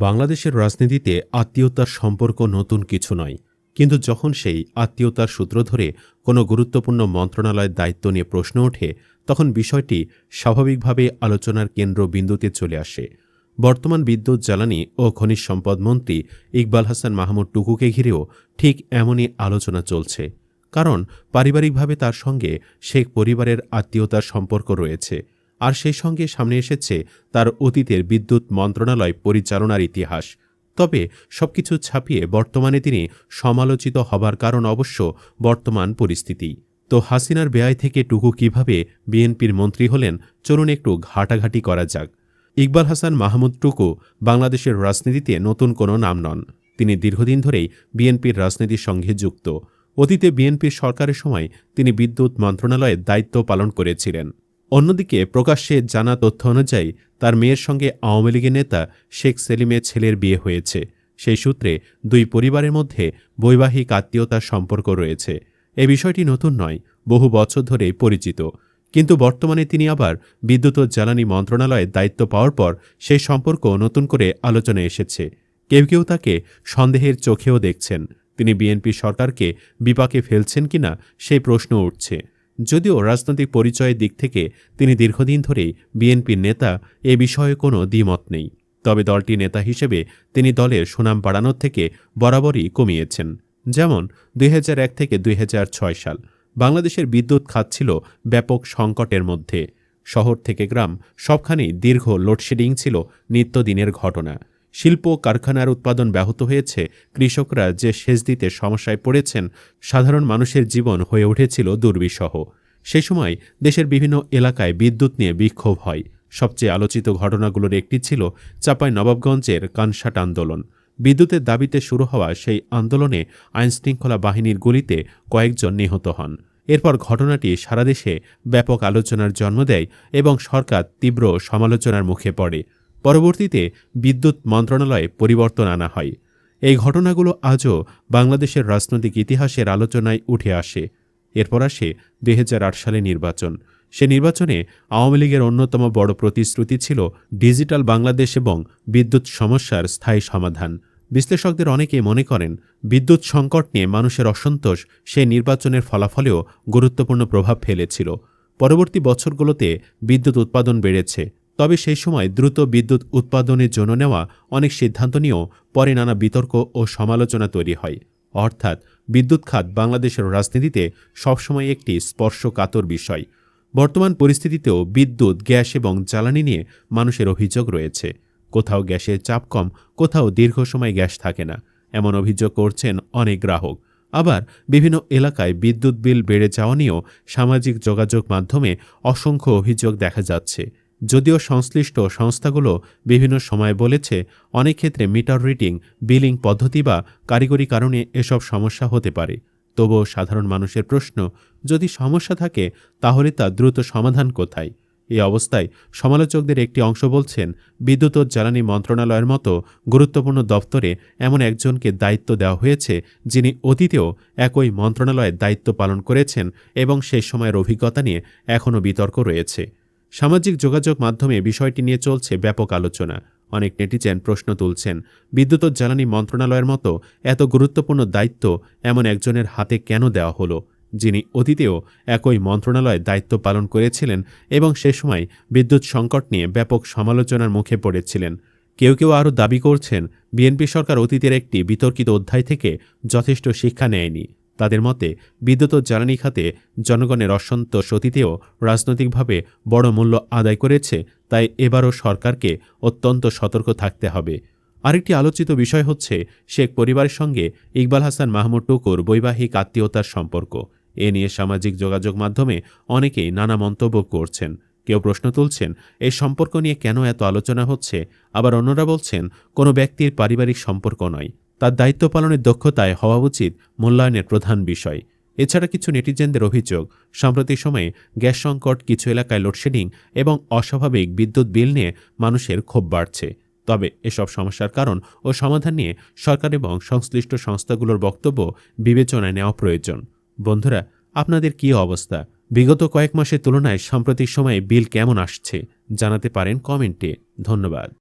বাংলাদেশের রাজনীতিতে আত্মীয়তার সম্পর্ক নতুন কিছু নয়, কিন্তু যখন সেই আত্মীয়তার সূত্র ধরে কোনো গুরুত্বপূর্ণ মন্ত্রণালয়ের দায়িত্ব নিয়ে প্রশ্ন ওঠে, তখন বিষয়টি স্বাভাবিকভাবে আলোচনার কেন্দ্রবিন্দুতে চলে আসে। বর্তমান বিদ্যুৎ, জ্বালানি ও খনিজ সম্পদ মন্ত্রী ইকবাল হাসান মাহমুদ টুকুকে ঘিরেও ঠিক এমনই আলোচনা চলছে। কারণ পারিবারিকভাবে তার সঙ্গে শেখ পরিবারের আত্মীয়তার সম্পর্ক রয়েছে, আর সেই সঙ্গে সামনে এসেছে তার অতীতের বিদ্যুৎ মন্ত্রণালয় পরিচালনার ইতিহাস। তবে সবকিছু ছাপিয়ে বর্তমানে তিনি সমালোচিত হবার কারণ অবশ্য বর্তমান পরিস্থিতি। তো হাসিনার বেয়াই থেকে টুকু কিভাবে বিএনপির মন্ত্রী হলেন, চলুন একটু ঘাটাঘাটি করা যাক। ইকবাল হাসান মাহমুদ টুকু বাংলাদেশের রাজনীতিতে নতুন কোনো নাম নন। তিনি দীর্ঘদিন ধরেই বিএনপির রাজনীতির সঙ্গে যুক্ত। অতীতে বিএনপির সরকারের সময় তিনি বিদ্যুৎ মন্ত্রণালয়ে দায়িত্ব পালন করেছিলেন। অন্যদিকে প্রকাশ্যে জানা তথ্য অনুযায়ী তার মেয়ের সঙ্গে আওয়ামী লীগের নেতা শেখ সেলিমের ছেলের বিয়ে হয়েছে। সেই সূত্রে দুই পরিবারের মধ্যে বৈবাহিক আত্মীয়তার সম্পর্ক রয়েছে। এই বিষয়টি নতুন নয়, বহু বছর ধরেই পরিচিত। কিন্তু বর্তমানে তিনি আবার বিদ্যুৎ ও জ্বালানি মন্ত্রণালয়ে দায়িত্ব পাওয়ার পর সেই সম্পর্ক নতুন করে আলোচনায় এসেছে। কেউ কেউ তাকে সন্দেহের চোখেও দেখছেন। তিনি বিএনপি সরকারকে বিপাকে ফেলছেন কিনা সেই প্রশ্ন উঠছে। যদিও রাজনৈতিক পরিচয়ের দিক থেকে তিনি দীর্ঘদিন ধরেই বিএনপির নেতা, এ বিষয়ে কোনো দ্বিমত নেই। তবে দলটির নেতা হিসেবে তিনি দলের সুনাম বাড়ানোর থেকে বরাবরই কমিয়েছেন। যেমন ২০০১ থেকে ২০০৬ সাল বাংলাদেশের বিদ্যুৎ খাত ছিল ব্যাপক সংকটের মধ্যে। শহর থেকে গ্রাম সবখানেই দীর্ঘ লোডশেডিং ছিল নিত্যদিনের ঘটনা। শিল্প কারখানার উৎপাদন ব্যাহত হয়েছে, কৃষকরা যে সেচ দিতে সমস্যায় পড়েছেন, সাধারণ মানুষের জীবন হয়ে উঠেছিল দুর্বিষহ। সে সময় দেশের বিভিন্ন এলাকায় বিদ্যুৎ নিয়ে বিক্ষোভ হয়। সবচেয়ে আলোচিত ঘটনাগুলোর একটি ছিল চাঁপাইনবাবগঞ্জের কানসাট আন্দোলন। বিদ্যুতের দাবিতে শুরু হওয়া সেই আন্দোলনে আইনশৃঙ্খলা বাহিনীর গুলিতে কয়েকজন নিহত হন। এরপর ঘটনাটি সারা দেশে ব্যাপক আলোচনার জন্ম দেয় এবং সরকার তীব্র সমালোচনার মুখে পড়ে। পরবর্তীতে বিদ্যুৎ মন্ত্রণালয়ে পরিবর্তন আনা হয়। এই ঘটনাগুলো আজও বাংলাদেশের রাজনৈতিক ইতিহাসের আলোচনায় উঠে আসে। এরপর আসে ২০০৮ সালে নির্বাচন। সে নির্বাচনে আওয়ামী লীগের অন্যতম বড় প্রতিশ্রুতি ছিল ডিজিটাল বাংলাদেশ এবং বিদ্যুৎ সমস্যার স্থায়ী সমাধান। বিশ্লেষকদের অনেকেই মনে করেন, বিদ্যুৎ সংকট নিয়ে মানুষের অসন্তোষ সেই নির্বাচনের ফলাফলেও গুরুত্বপূর্ণ প্রভাব ফেলেছিল। পরবর্তী বছরগুলোতে বিদ্যুৎ উৎপাদন বেড়েছে, তবে সেই সময় দ্রুত বিদ্যুৎ উৎপাদনের জন্য নেওয়া অনেক সিদ্ধান্ত নিয়েও পরে নানা বিতর্ক ও সমালোচনা তৈরি হয়। অর্থাৎ বিদ্যুৎ খাত বাংলাদেশের রাজনীতিতে সবসময় একটি স্পর্শকাতর বিষয়। বর্তমান পরিস্থিতিতেও বিদ্যুৎ, গ্যাস এবং জ্বালানি নিয়ে মানুষের অভিযোগ রয়েছে। কোথাও গ্যাসের চাপ কম, কোথাও দীর্ঘ সময় গ্যাস থাকে না, এমন অভিযোগ করছেন অনেক গ্রাহক। আবার বিভিন্ন এলাকায় বিদ্যুৎ বিল বেড়ে যাওয়া নিয়েও সামাজিক যোগাযোগ মাধ্যমে অসংখ্য অভিযোগ দেখা যাচ্ছে। যদিও সংশ্লিষ্ট সংস্থাগুলো বিভিন্ন সময় বলেছে, অনেক ক্ষেত্রে মিটার রিডিং, বিলিং পদ্ধতি বা কারিগরি কারণে এসব সমস্যা হতে পারে। তবুও সাধারণ মানুষের প্রশ্ন, যদি সমস্যা থাকে তাহলে তা দ্রুত সমাধান কোথায়? এই অবস্থায় সমালোচকদের একটি অংশ বলছেন, বিদ্যুৎ ও জ্বালানি মন্ত্রণালয়ের মতো গুরুত্বপূর্ণ দপ্তরে এমন একজনকে দায়িত্ব দেওয়া হয়েছে যিনি অতীতেও একই মন্ত্রণালয়ের দায়িত্ব পালন করেছেন এবং সেই সময়ের অভিজ্ঞতা নিয়ে এখনও বিতর্ক রয়েছে। সামাজিক যোগাযোগ মাধ্যমে বিষয়টি নিয়ে চলছে ব্যাপক আলোচনা। অনেক নেটিজেন প্রশ্ন তুলছেন, বিদ্যুৎ ও জ্বালানি মন্ত্রণালয়ের মতো এত গুরুত্বপূর্ণ দায়িত্ব এমন একজনের হাতে কেন দেওয়া হলো, যিনি অতীতেও একই মন্ত্রণালয়ে দায়িত্ব পালন করেছিলেন এবং সে সময় বিদ্যুৎ সংকট নিয়ে ব্যাপক সমালোচনার মুখে পড়েছিলেন। কেউ কেউ আরও দাবি করছেন, বিএনপি সরকার অতীতের একটি বিতর্কিত অধ্যায় থেকে যথেষ্ট শিক্ষা নেয়নি। তাদের মতে, বিদ্যুৎ ও জ্বালানি খাতে জনগণের অসন্তোষ অতীতেও রাজনৈতিকভাবে বড় মূল্য আদায় করেছে, তাই এবারও সরকারকে অত্যন্ত সতর্ক থাকতে হবে। আরেকটি আলোচিত বিষয় হচ্ছে শেখ পরিবারের সঙ্গে ইকবাল হাসান মাহমুদ টুকুর বৈবাহিক আত্মীয়তার সম্পর্ক। এ নিয়ে সামাজিক যোগাযোগ মাধ্যমে অনেকেই নানা মন্তব্য করছেন। কেউ প্রশ্ন তুলছেন, এই সম্পর্ক নিয়ে কেন এত আলোচনা হচ্ছে? আবার অন্যরা বলছেন, কোনো ব্যক্তির পারিবারিক সম্পর্ক নয়, তার দায়িত্ব পালনের দক্ষতায় হওয়া উচিত মূল্যায়নের প্রধান বিষয়। এছাড়া কিছু নেটিজেনদের অভিযোগ, সাম্প্রতিক সময়ে গ্যাস সংকট, কিছু এলাকায় লোডশেডিং এবং অস্বাভাবিক বিদ্যুৎ বিল নিয়ে মানুষের ক্ষোভ বাড়ছে। তবে এসব সমস্যার কারণ ও সমাধান নিয়ে সরকার এবং সংশ্লিষ্ট সংস্থাগুলোর বক্তব্য বিবেচনায় নেওয়া প্রয়োজন। বন্ধুরা, আপনাদের কী অবস্থা? বিগত কয়েক মাসের তুলনায় সাম্প্রতিক সময়ে বিল কেমন আসছে জানাতে পারেন কমেন্টে। ধন্যবাদ।